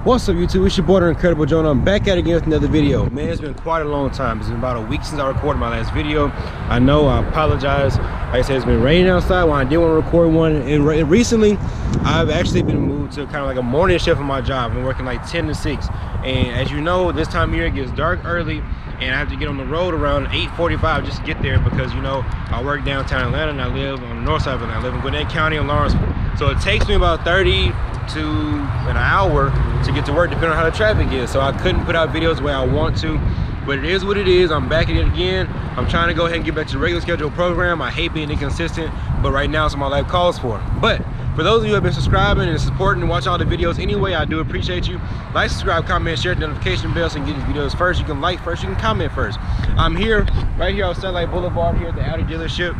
What's up, YouTube? It's your boy, Incredible Joe, and I'm back at it again with another video. Man, it's been quite a long time. It's been about a week since I recorded my last video. I know, I apologize. Like I said, it's been raining outside when I did want to record one. And recently, I've actually been moved to kind of like a morning shift of my job. I've been working like 10 to 6. And as you know, this time of year it gets dark early, and I have to get on the road around 8:45 just to get there because, you know, I work downtown Atlanta and I live on the north side of Atlanta. I live in Gwinnett County in Lawrenceville. So it takes me about 30 to an hour to get to work, depending on how the traffic is. So I couldn't put out videos the way I want to, but it is what it is. I'm back at it again. I'm trying to go ahead and get back to the regular scheduled program. I hate being inconsistent, but right now it's what my life calls for. But for those of you who have been subscribing and supporting and watch all the videos anyway, I do appreciate you. Like, subscribe, comment, share the notification bell so you can get these videos first. You can like first, you can comment first. I'm here, right here on Satellite Boulevard here at the Audi dealership.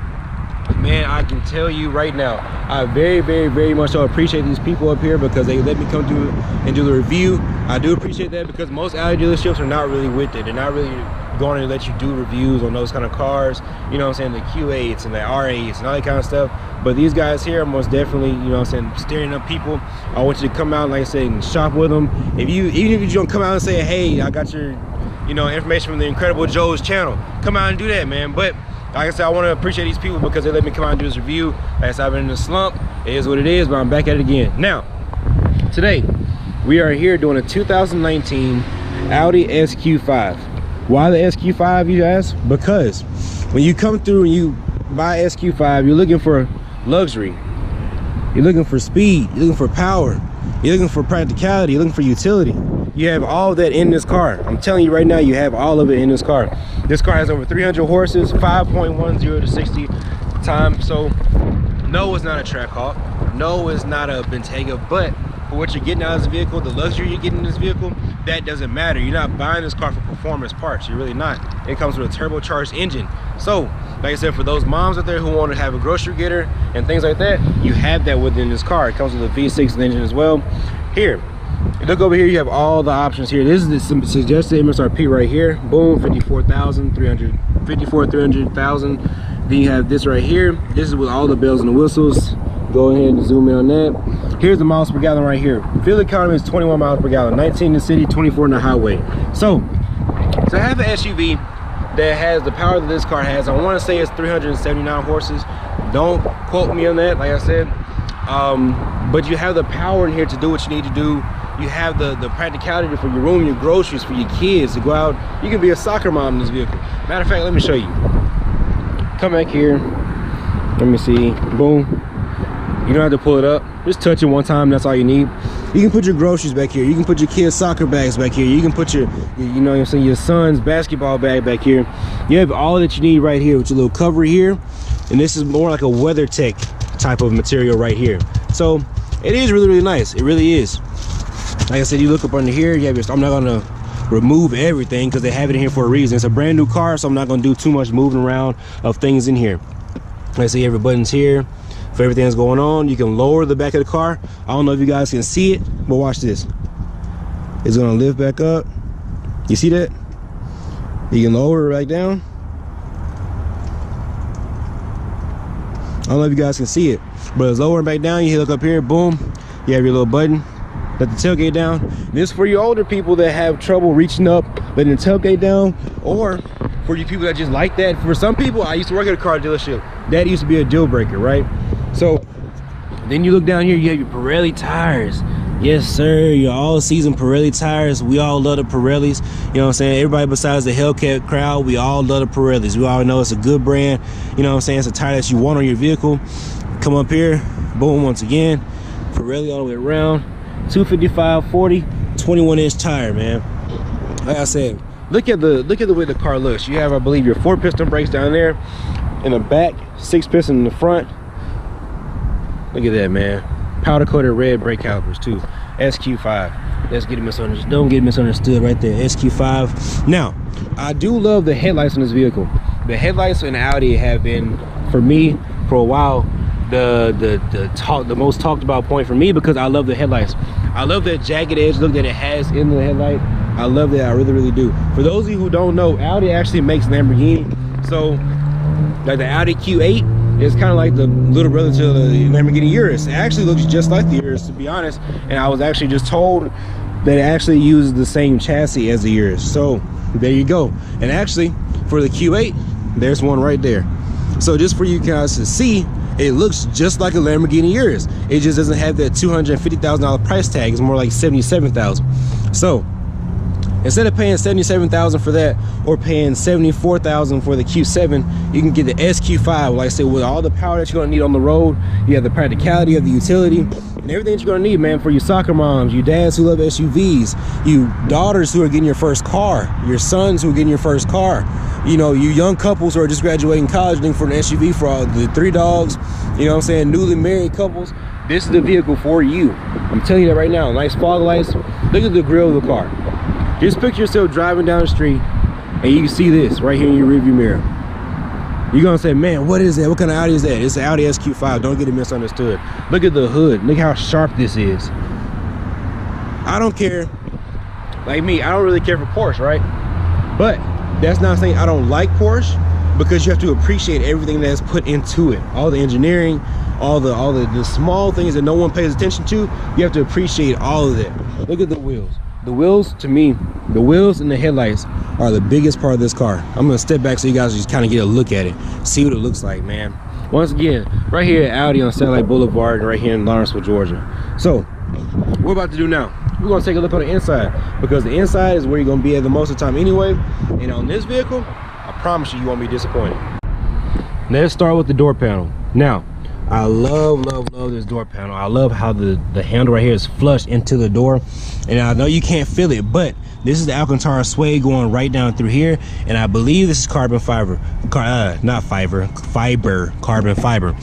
Man, I can tell you right now, I very much so appreciate these people up here because they let me come through and do the review. I do appreciate that because most Audi dealerships are not really with it. They're not really going to let you do reviews on those kind of cars, you know what I'm saying, the Q8s and the R8s and all that kind of stuff. But these guys here are most definitely, you know what I'm saying, steering up people. I want you to come out, like I said, and shop with them. Even if you don't come out and say, hey, I got your, you know, information from the Incredible Joe's channel, come out and do that, man. But like I said, I want to appreciate these people because they let me come out and do this review. Like I said, I've been in a slump. It is what it is, but I'm back at it again. Now, today, we are here doing a 2019 Audi Sq5. Why the Sq5, you ask? Because when you come through and you buy Sq5, you're looking for luxury. You're looking for speed. You're looking for power. You're looking for practicality. You're looking for utility. You have all of that in this car. I'm telling you right now, you have all of it in this car. This car has over 300 horses, 5.10 to 60 time. So no, it's not a Trackhawk. No, it's not a Bentayga, but for what you're getting out of this vehicle, the luxury you're getting in this vehicle, that doesn't matter. You're not buying this car for performance parts. You're really not. It comes with a turbocharged engine. So like I said, for those moms out there who want to have a grocery getter and things like that, you have that within this car. It comes with a V6 engine as well. Here, you look over here, you have all the options here. This is the suggested MSRP right here. Boom, 54,300,000. Then you have this right here. This is with all the bells and the whistles. Go ahead and zoom in on that. Here's the miles per gallon right here. Fuel economy is 21 miles per gallon, 19 in the city, 24 in the highway. So to have an SUV that has the power that this car has, I want to say it's 379 horses. Don't quote me on that, like I said. But you have the power in here to do what you need to do. You have the practicality for your room, your groceries, for your kids to go out. You can be a soccer mom in this vehicle. Matter of fact, let me show you. Come back here. Let me see. Boom. You don't have to pull it up. Just touch it one time. That's all you need. You can put your groceries back here. You can put your kids' soccer bags back here. You can put your, you know what I'm saying, your son's basketball bag back here. You have all that you need right here with your little cover here. And this is more like a WeatherTech type of material right here. So it is really nice. It really is. Like I said, you look up under here, you have your, I'm not gonna remove everything because they have it in here for a reason. It's a brand new car, so I'm not gonna do too much moving around of things in here. Like I said, you have your buttons here for everything that's going on. You can lower the back of the car. I don't know if you guys can see it, but watch this. It's gonna lift back up. You see that? You can lower it right down. I don't know if you guys can see it, but it's lowering back down. You look up here, boom, you have your little button. Let the tailgate down. This is for you older people that have trouble reaching up, letting the tailgate down, or for you people that just like that. For some people, I used to work at a car dealership. That used to be a deal breaker, right? So then you look down here, you have your Pirelli tires. Yes, sir, your all-season Pirelli tires. We all love the Pirellis. You know what I'm saying? Everybody besides the Hellcat crowd, we all love the Pirellis. We all know it's a good brand. You know what I'm saying? It's a tire that you want on your vehicle. Come up here, boom, once again. Pirelli all the way around. 255/40, 21-inch tire, man. Like I said, look at the way the car looks. You have, I believe, your 4-piston brakes down there in the back, 6-piston in the front. Look at that, man. Powder coated red brake calipers too. Sq5. Let's get it misunderstood. Don't get misunderstood right there. Sq5. Now, I do love the headlights on this vehicle. The headlights in Audi have been, for me, for a while, the most talked about point for me because I love the headlights. I love that jagged edge look that it has in the headlight. I love that. I really do. For those of you who don't know, Audi actually makes Lamborghini. So like the Audi Q8 is kind of like the little brother to the Lamborghini Urus. It actually looks just like the Urus, to be honest. And I was actually just told that actually uses the same chassis as the Urus. So there you go. And actually for the Q8, there's one right there. So just for you guys to see, it looks just like a Lamborghini Urus. It just doesn't have that $250,000 price tag. It's more like $77,000. So instead of paying $77,000 for that, or paying $74,000 for the Q7, you can get the SQ5. Like I said, with all the power that you're gonna need on the road, you have the practicality of the utility, and everything that you're gonna need, man, for your soccer moms, your dads who love SUVs, you daughters who are getting your first car, your sons who are getting your first car, you know, you young couples who are just graduating college looking for an SUV for all the 3 dogs, you know what I'm saying, newly married couples. This is the vehicle for you. I'm telling you that right now. Nice fog lights. Look at the grill of the car. Just picture yourself driving down the street and you see this right here in your rearview mirror. You're gonna say, man, what is that? What kind of Audi is that? It's the Audi Sq5. Don't get it misunderstood. Look at the hood. Look how sharp this is. I don't care. Like me, I don't really care for Porsche, right? But that's not saying I don't like Porsche, because you have to appreciate everything that's put into it. All the engineering, all the small things that no one pays attention to. You have to appreciate all of that. Look at the wheels. The wheels, to me, the wheels and the headlights are the biggest part of this car. I'm gonna step back so you guys just kind of get a look at it, see what it looks like, man. Once again, right here at Audi on Satellite Boulevard, right here in Lawrenceville, Georgia. So, what we're about to do now, we're gonna take a look on the inside, because the inside is where you're gonna be at the most of the time anyway. And on this vehicle, I promise you, you won't be disappointed. Let's start with the door panel. Now, I love this door panel. I love how the handle right here is flush into the door, and I know you can't feel it, but this is the Alcantara suede going right down through here, and I believe this is carbon fiber, not fiber, carbon fiber.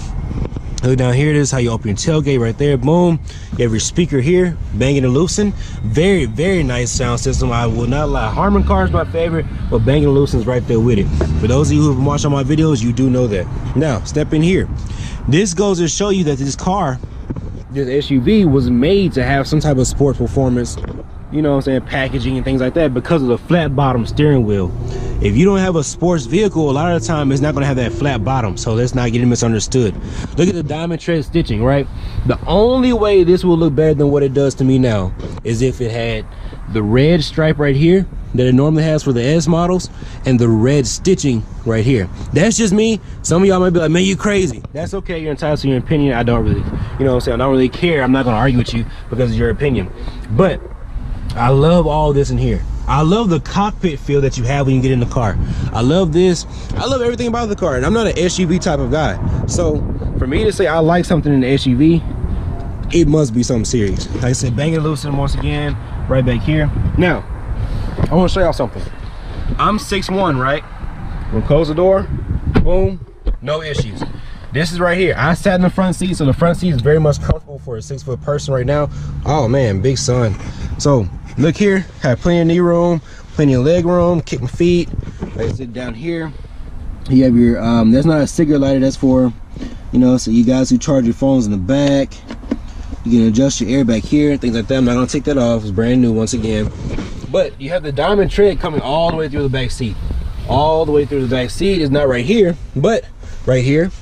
Look down here, this is how you open your tailgate right there. Boom. You have your speaker here, Bang & Olufsen. Very, very nice sound system. I will not lie. Harman Kardon is my favorite, but Bang & Olufsen is right there with it. For those of you who have watched all my videos, you do know that. Now, step in here. This goes to show you that this car, this SUV, was made to have some type of sports performance, you know what I'm saying, packaging and things like that, because of the flat bottom steering wheel. If you don't have a sports vehicle, a lot of the time it's not going to have that flat bottom, so let's not get it misunderstood. Look at the diamond tread stitching, right? The only way this will look better than what it does to me now is if it had the red stripe right here that it normally has for the S models, and the red stitching right here. That's just me. Some of y'all might be like, man, you crazy. That's okay, you're entitled to your opinion. I don't really, you know what I'm saying, I don't really care. I'm not going to argue with you because of your opinion, but I love all this in here. I love the cockpit feel that you have when you get in the car. I love this. I love everything about the car, and I'm not an SUV type of guy. So for me to say I like something in the SUV, it must be something serious. Like I said, Bang & Olufsen once again, right back here. Now, I want to show y'all something. I'm 6'1", right? We'll close the door, boom, no issues. This is right here. I sat in the front seat, so the front seat is very much comfortable for a 6-foot person right now. Oh man, big sun. So look here, have plenty of knee room, plenty of leg room, kick my feet. Like I said, down here, you have your, there's not a cigarette lighter, that's for, you know, so you guys who charge your phones in the back. You can adjust your air back here, things like that. I'm not gonna take that off, it's brand new once again. But you have the diamond tread coming all the way through the back seat. All the way through the back seat. Is not right here, but right here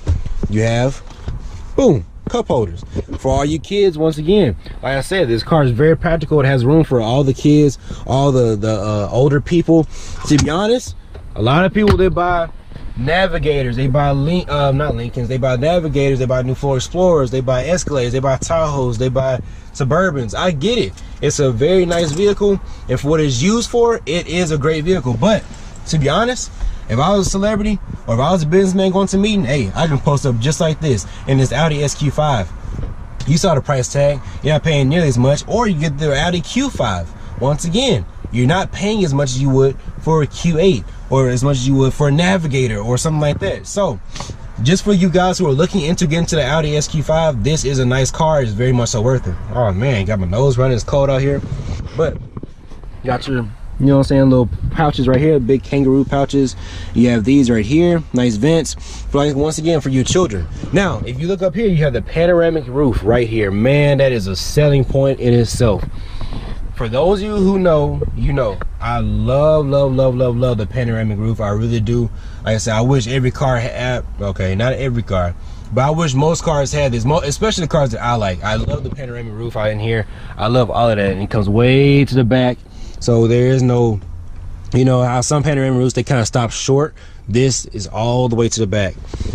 you have, boom, cup holders for all you kids. Once again, like I said, this car is very practical. It has room for all the kids, all the older people. To be honest, a lot of people, they buy Navigators, they buy not Lincolns, they buy Navigators, they buy New Ford Explorers, they buy Escalades, they buy Tahoes, they buy Suburbans. I get it, it's a very nice vehicle, and for what it's used for, it is a great vehicle. But to be honest, if I was a celebrity or if I was a businessman going to a meeting, hey, I can post up just like this in this Audi Sq5. You saw the price tag, you're not paying nearly as much. Or you get the Audi Q5. Once again, you're not paying as much as you would for a Q8, or as much as you would for a Navigator or something like that. So just for you guys who are looking into getting to the Audi Sq5, this is a nice car. It's very much so worth it. Oh man, got my nose running, it's cold out here. But got your, you know what I'm saying, little pouches right here, big kangaroo pouches. You have these right here, nice vents for, like, once again, for your children. Now if you look up here, you have the panoramic roof right here. Man, that is a selling point in itself. For those of you who know, you know, I love the panoramic roof. I really do. Like I said, I wish every car had, okay, not every car, But I wish most cars had this, especially the cars that I like. I love the panoramic roof out in here. I love all of that, and it comes way to the back, so there is no, you know how some panoramic roofs, they kind of stop short. This is all the way to the back.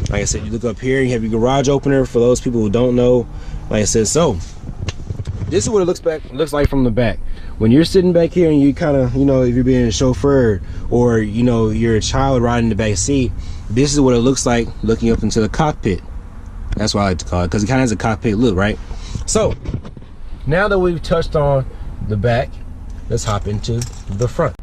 Like I said, you look up here, you have your garage opener for those people who don't know. Like I said, so this is what it looks like from the back. When you're sitting back here and you kind of, you know, if you're being chauffeured, or you know you're a child riding the back seat, this is what it looks like looking up into the cockpit. That's what I like to call it, because it kind of has a cockpit look, right? So now that we've touched on the back, let's hop into the front.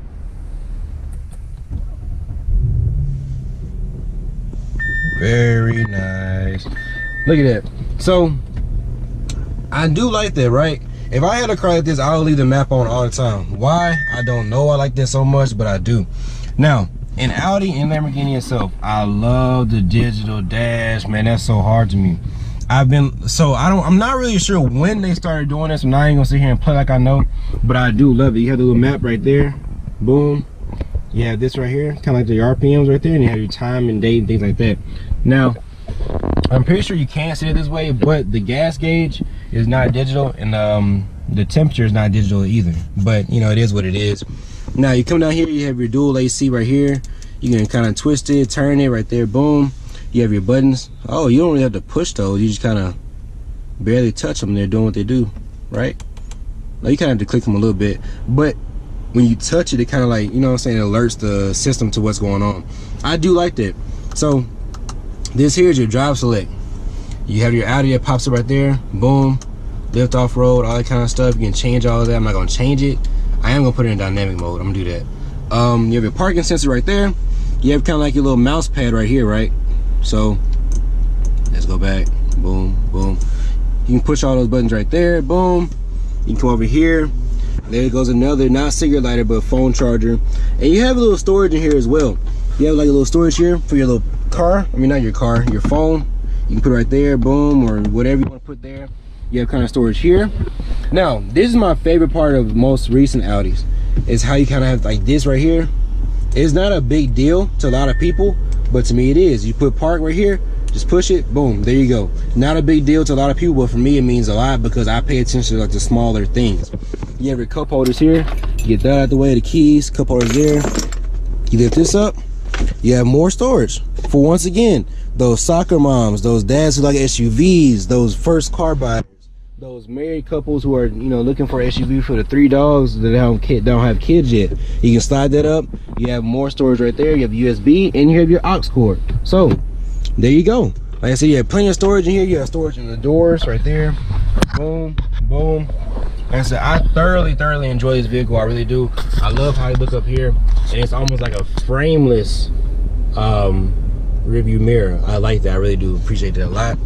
Very nice. Look at that. So I do like that, right? If I had a car like this, I would leave the map on all the time. Why? I don't know. I like this so much, but I do. Now, in Audi and Lamborghini itself, I love the digital dash. Man, that's so hard to me. I'm not really sure when they started doing this. I'm not even gonna sit here and play like I know, but I do love it. You have the little map right there. Boom. You have this right here, kind of like the RPMs right there, and you have your time and date and things like that. Now, I'm pretty sure you can't see it this way, but the gas gauge is not digital, and the temperature is not digital either. But you know, it is what it is. Now you come down here, you have your dual AC right here. You can kind of twist it, turn it right there, boom. You have your buttons. Oh, you don't really have to push those. You just kind of barely touch them. They're doing what they do, right? Now you kind of have to click them a little bit, but when you touch it, it kind of like, you know what I'm saying, it alerts the system to what's going on. I do like that. So this here is your drive select. You have your Audi that pops up right there, boom, lift off road, all that kind of stuff. You can change all of that. I'm not gonna change it. I am gonna put it in dynamic mode. I'm gonna do that. You have your parking sensor right there. You have kind of like your little mouse pad right here, right? So let's go back, boom, boom. You can push all those buttons right there, boom. You can come over here. There goes another, not cigarette lighter, but phone charger. And you have a little storage in here as well. You have like a little storage here for your little car. I mean, not your car, your phone. You can put it right there, boom, or whatever you want to put there. You have kind of storage here. Now, this is my favorite part of most recent Audis, is how you kind of have like this right here. It's not a big deal to a lot of people, but to me it is. You put park right here, just push it, boom, there you go. Not a big deal to a lot of people, but for me it means a lot because I pay attention to like the smaller things. You have your cup holders here. You get that out of the way, the keys, cup holders there. You lift this up, you have more storage for, once again, those soccer moms, those dads who like SUVs, those first car buyers, those married couples who are, you know, looking for an SUV for the 3 dogs that don't have kids yet. You can slide that up. You have more storage right there. You have USB and you have your aux cord. So there you go. Like I said, you have plenty of storage in here. You have storage in the doors right there. Boom, boom. Like I said, I thoroughly enjoy this vehicle. I really do. I love how you look up here, and it's almost like a frameless rearview mirror. I like that. I really do appreciate that a lot.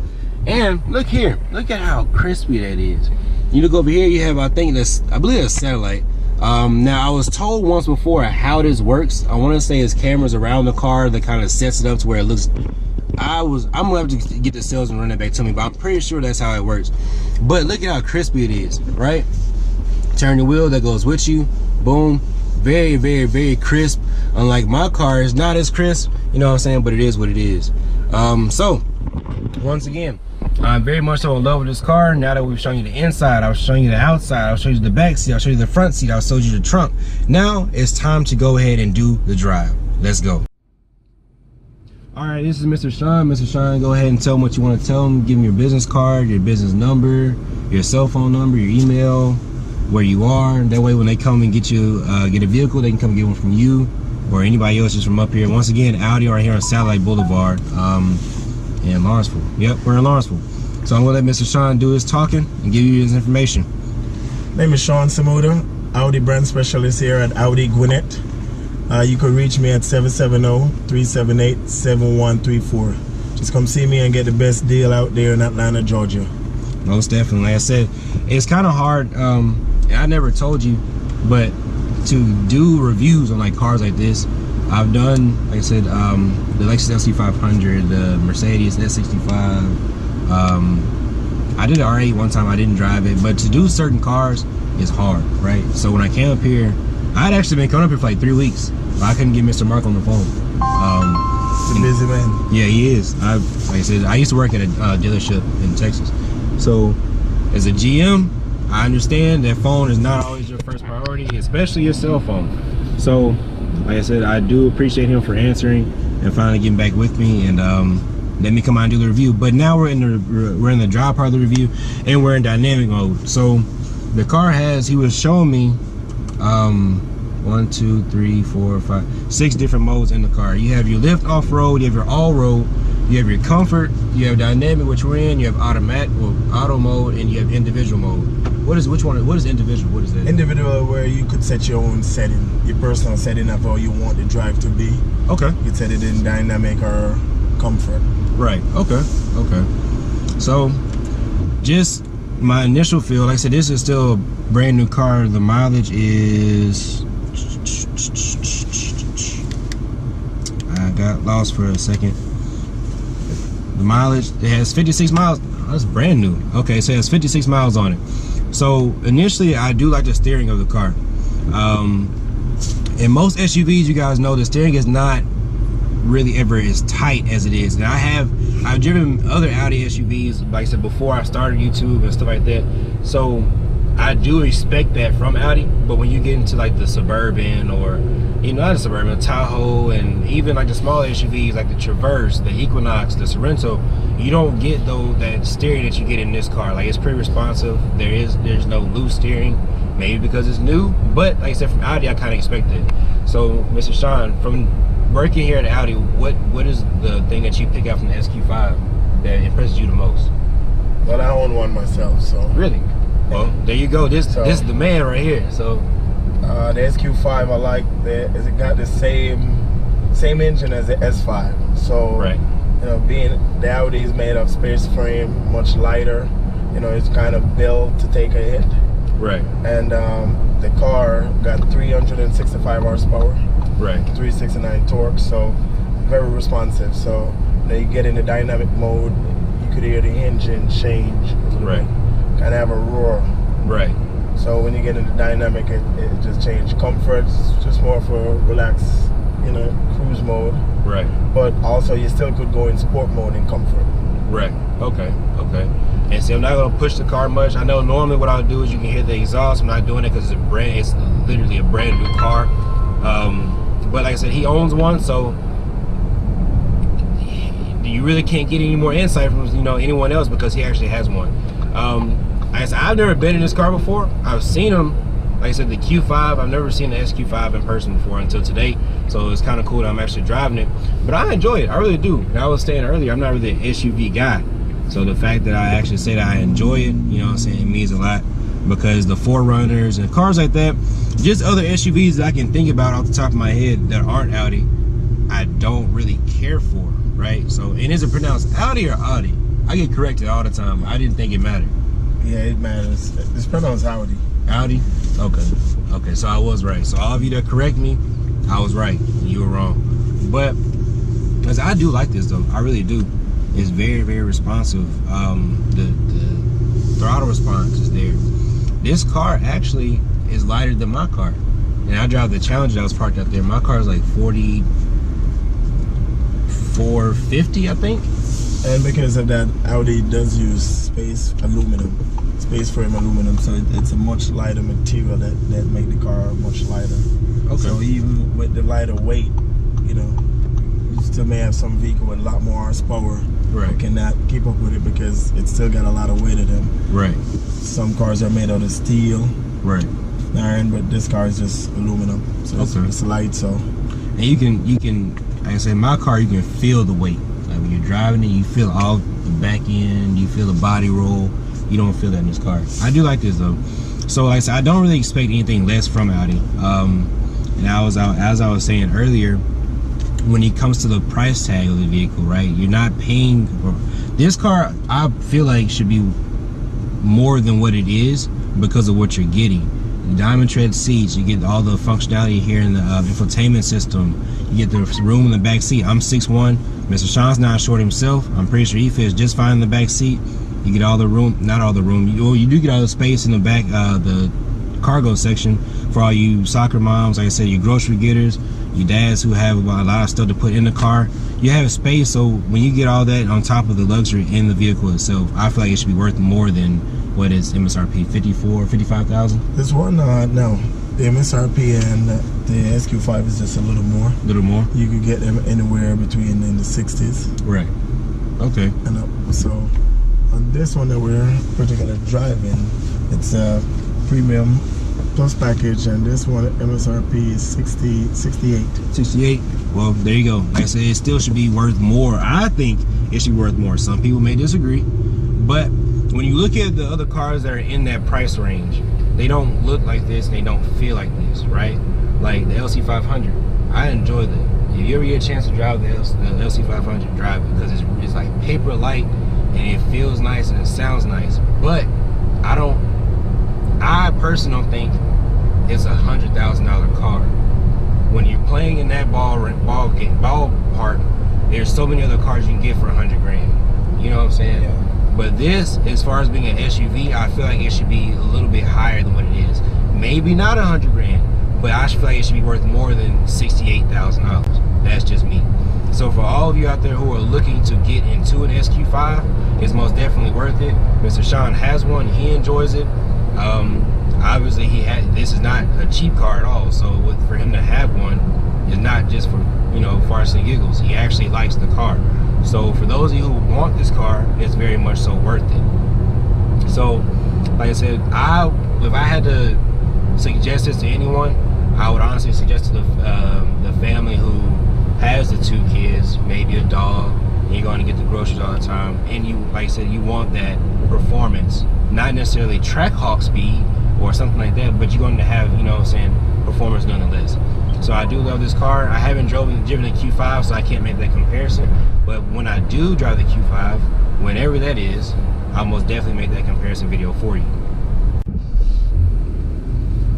And look here, look at how crispy that is. You look over here, you have, I believe that's satellite. Now I was told once before how this works. I want to say it's cameras around the car that kind of sets it up to where it looks. I'm gonna have to get the salesman run that back to me, but I'm pretty sure that's how it works. But look at how crispy it is, right? Turn the wheel, that goes with you, boom. Very crisp. Unlike my car, it's not as crisp, you know what I'm saying, but it is what it is. So once again, I'm very much so in love with this car. Now that we've shown you the inside, I was showing you the outside, I'll show you the back seat, I'll show you the front seat, I'll show you the trunk. Now it's time to go ahead and do the drive. Let's go. All right, this is Mr. Sean. Mr. Sean, go ahead and tell him what you want to tell him. Give him your business card, your business number, your cell phone number, your email, where you are. That way when they come and get you, get a vehicle, they can come get one from you or anybody else just from up here. Once again, Audi right here on Satellite Boulevard in Lawrenceville. Yep, we're in Lawrenceville. So I'm gonna let Mr. Sean do his talking and give you his information. Name is Sean Samuda, Audi brand specialist here at Audi Gwinnett. You can reach me at 770-378-7134. Just come see me and get the best deal out there in Atlanta, Georgia. Most definitely. Like I said, it's kind of hard. I never told you, but to do reviews on like cars like this, I've done, like I said, the Lexus LC500, the Mercedes S65. I did an R8 one time. I didn't drive it, but to do certain cars is hard, right? So when I came up here, I'd actually been coming up here for like 3 weeks. I couldn't get Mr. Mark on the phone. He's a busy man. Yeah, he is. Like I said, I used to work at a dealership in Texas. So as a GM, I understand that phone is not always your first priority, especially your cell phone. So like I said, I do appreciate him for answering and finally getting back with me and let me come out and do the review. But now we're in the drive part of the review and we're in dynamic mode. So the car has, he was showing me 1, 2, 3, 4, 5, 6 different modes in the car. You have your lift off-road, you have your all-road, you have your comfort, you have dynamic, which we're in, you have automatic, well, auto mode, and you have individual mode. What is individual? What is that? Individual, where you could set your own setting, your personal setting of how you want the drive to be. Okay. You could set it in dynamic or comfort. Right. Okay. Okay. So, just my initial feel, like I said, this is still a brand new car. The mileage is, I got lost for a second. The mileage, it has 56 miles. Oh, that's brand new. Okay, so it has 56 miles on it. So initially, I do like the steering of the car. In most SUVs, you guys know the steering is not really ever as tight as it is. And I've driven other Audi SUVs, like I said, before I started YouTube and stuff like that. So I do expect that from Audi. But when you get into like the Suburban, or not a Suburban, Tahoe, and even like the smaller SUVs like the Traverse, the Equinox, the Sorento, you don't get that steering that you get in this car. Like, it's pretty responsive. There's no loose steering, maybe because it's new, but like I said, from Audi I kind of expected it. So Mr. Sean, from working here at Audi, what is the thing that you pick out from the Sq5 that impresses you the most? Well, I own one myself, so. Really? Well, there you go. This is the man right here. So the Sq5, I like that it got the same engine as the S5. So right. You know, being the Audi is made of space frame, much lighter. You know, it's kind of built to take a hit. Right. And the car got 365 horsepower. Right. 369 torque. So very responsive. So you get in the dynamic mode, you could hear the engine change. Right. Kind of have a roar. Right. So when you get into dynamic, it just changed. Comfort, just more for relaxed, cruise mode. Right. But also you still could go in sport mode in comfort. Right. Okay. Okay. And see, I'm not gonna push the car much. I know normally what I'll do is you can hear the exhaust. I'm not doing it because it's literally a brand new car. But like I said, he owns one, so you really can't get any more insight from anyone else because he actually has one. Like I said, I've never been in this car before. I've seen him, like I said, the Q5. I've never seen the Sq5 in person before until today. So it's kind of cool that I'm actually driving it. But I enjoy it, I really do. And I was saying earlier, I'm not really an SUV guy. So the fact that I actually say that I enjoy it, what I'm saying, it means a lot. Because the 4Runners and cars like that, just other SUVs that I can think about off the top of my head that aren't Audi, I don't really care for, right? So, and is it pronounced Audi or Audi? I get corrected all the time. I didn't think it mattered. Yeah, it matters. It's pronounced Audi. Audi? Okay. Okay, so I was right. So all of you that correct me, I was right. You were wrong. But as I do like this though, I really do. It's very, very responsive. The throttle response is there. This car actually is lighter than my car. And I drive the Challenger that was parked out there. My car is like 4450, I think. And because of that, Audi does use space frame aluminum, so it's a much lighter material that make the car much lighter. Okay. So even with the lighter weight, you still may have some vehicle with a lot more horsepower. Right. You cannot keep up with it because it's still got a lot of weight to them. Right. Some cars are made out of steel. Right. Iron, but this car is just aluminum, so it's light. So. And you can, like I said, my car, you can feel the weight. Like when you're driving it, you feel all the back end, you feel the body roll. You don't feel that in this car. I do like this though. So like I said, I don't really expect anything less from Audi. And as I was saying earlier, when it comes to the price tag of the vehicle, right? You're not paying for this car. I feel like should be more than what it is because of what you're getting. The diamond tread seats, you get all the functionality here in the infotainment system. You get the room in the back seat. I'm 6'1". Mr. Sean's not short himself. I'm pretty sure he fits just fine in the back seat. You get all the room, not all the room. You do get all the space in the back, the cargo section for all you soccer moms. Like I said, your grocery getters, your dads who have a lot of stuff to put in the car. You you have space, so when you get all that on top of the luxury in the vehicle itself, I feel like it should be worth more than what is MSRP, 54, 55,000? This one, no. The MSRP and the SQ5 is just a little more. A little more? You could get them anywhere between in the 60s. Right. Okay. And so on this one that we're particularly driving, it's a premium plus package, and this one MSRP is 68. 68. Well, there you go. Like I said, it still should be worth more. I think it should be worth more. Some people may disagree, but when you look at the other cars that are in that price range, they don't look like this, they don't feel like this, right? Like the LC500, I enjoy that. If you ever get a chance to drive the LC500, drive it, because it's like paper light and it feels nice and it sounds nice. But I personally don't think it's $100,000 car. When you're playing in that ballpark, there's so many other cars you can get for 100 grand. You know what I'm saying? Yeah. But this, as far as being an SUV, I feel like it should be a little bit higher than what it is. Maybe not 100 grand, but I feel like it should be worth more than $68,000. That's just me. So for all of you out there who are looking to get into an SQ5, it's most definitely worth it. Mr. Sean has one, he enjoys it. Obviously this is not a cheap car at all, so for him to have one is not just for, you know, farts and giggles. He actually likes the car. So for those of you who want this car, it's very much so worth it. So like I said, if I had to suggest this to anyone, I would honestly suggest to the family who has the 2 kids, maybe a dog, and you're going to get the groceries all the time, and you, like I said, you want that performance, not necessarily track hawk speed or something like that, but you're going to have, you know what I'm saying, performance nonetheless. So I do love this car. I haven't driven the Q5, so I can't make that comparison, but when I do drive the Q5, whenever that is, I'll most definitely make that comparison video for you.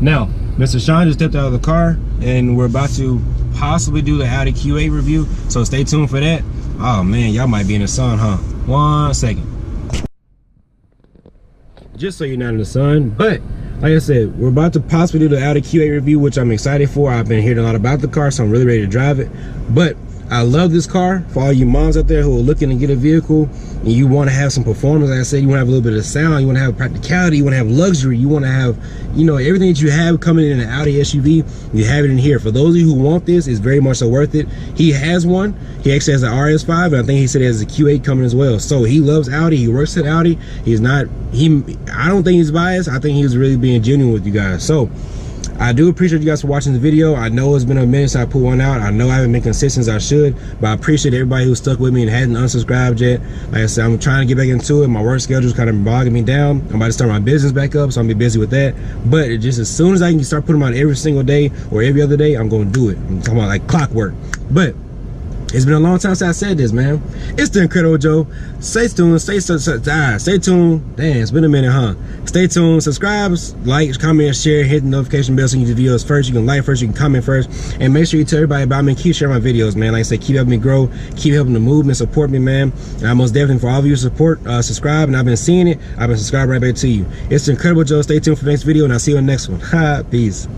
Now, Mr. Sean just stepped out of the car, and we're about to possibly do the Audi Q8 review, so stay tuned for that. Oh man, y'all might be in the sun, huh? 1 second. Just so you're not in the sun, but like I said, we're about to possibly do the Audi Q8 review, which I'm excited for. I've been hearing a lot about the car, so I'm really ready to drive it. But I love this car. For all you moms out there who are looking to get a vehicle and you want to have some performance, like I said, you want to have a little bit of sound, you want to have practicality, you want to have luxury, you want to have, you know, everything that you have coming in an Audi SUV, you have it in here. For those of you who want this, it's very much so worth it. He has one. He actually has an RS5, and I think he said he has a Q8 coming as well. So he loves Audi. He works at Audi. He's not, I don't think he's biased. I think he was really being genuine with you guys. So I do appreciate you guys for watching the video. I know it's been a minute since I put one out. I know I haven't been consistent as I should, but I appreciate everybody who stuck with me and hadn't unsubscribed yet. Like I said, I'm trying to get back into it. My work schedule's kind of bogging me down. I'm about to start my business back up, so I'm gonna be busy with that. But it just, as soon as I can start putting them on every single day or every other day, I'm gonna do it. I'm talking about like clockwork. But it's been a long time since I said this, man. It's the Incredible Joe. Stay tuned. Stay tuned. Damn, it's been a minute, huh? Stay tuned. Subscribe, like, comment, share, hit the notification bell so you get the videos first. You can like first, you can comment first, and make sure you tell everybody about me and keep sharing my videos, man. Like I said, keep helping me grow, keep helping the movement, support me, man. And I most definitely, for all of you support, subscribe, and I've been seeing it. I've been subscribing right back to you. It's the Incredible Joe. Stay tuned for the next video, and I'll see you in the next one. Peace.